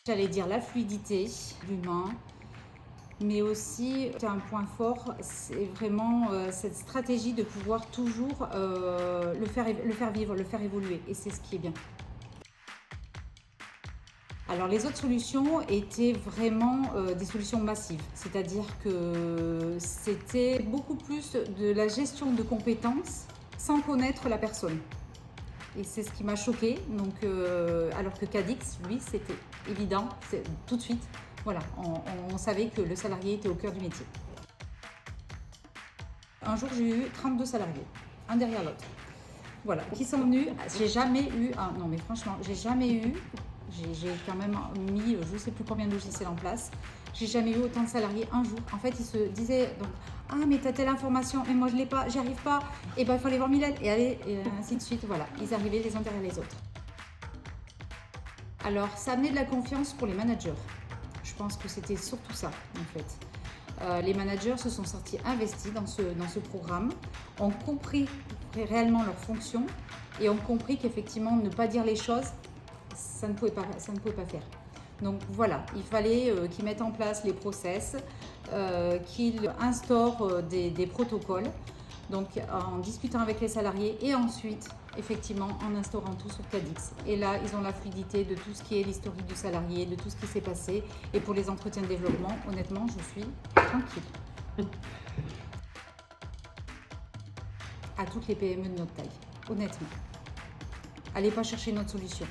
J'allais dire la fluidité, l'humain, mais aussi un point fort, c'est vraiment cette stratégie de pouvoir toujours le faire vivre, le faire évoluer, et c'est ce qui est bien. Alors les autres solutions étaient vraiment des solutions massives, c'est-à-dire que c'était beaucoup plus de la gestion de compétences sans connaître la personne. Et c'est ce qui m'a choquée, donc, alors que Cadix, lui, c'était évident, tout de suite, voilà, on savait que le salarié était au cœur du métier. Un jour, j'ai eu 32 salariés, un derrière l'autre. Voilà, qui sont venus. J'ai jamais eu, non mais franchement, j'ai jamais eu, j'ai quand même mis je ne sais plus combien de logiciels en place, j'ai jamais eu autant de salariés un jour. En fait, ils se disaient donc, ah mais t'as telle information, mais moi je l'ai pas, j'y arrive pas, et ben il faut aller voir Mylène, et aller, et ainsi de suite, voilà. Ils arrivaient les uns derrière les autres. Alors, ça amenait de la confiance pour les managers. Je pense que c'était surtout ça, en fait. Les managers se sont sortis investis dans ce programme, ont compris réellement leurs fonctions et ont compris qu'effectivement, ne pas dire les choses, ça ne pouvait pas faire. Donc voilà, il fallait qu'ils mettent en place les process, qu'ils instaurent des protocoles, donc en discutant avec les salariés et ensuite, effectivement, en instaurant tout sur Cadix. Et là, ils ont la fluidité de tout ce qui est l'historique du salarié, de tout ce qui s'est passé. Et pour les entretiens de développement, honnêtement, je suis tranquille. À toutes les PME de notre taille, honnêtement. Allez pas chercher notre solution.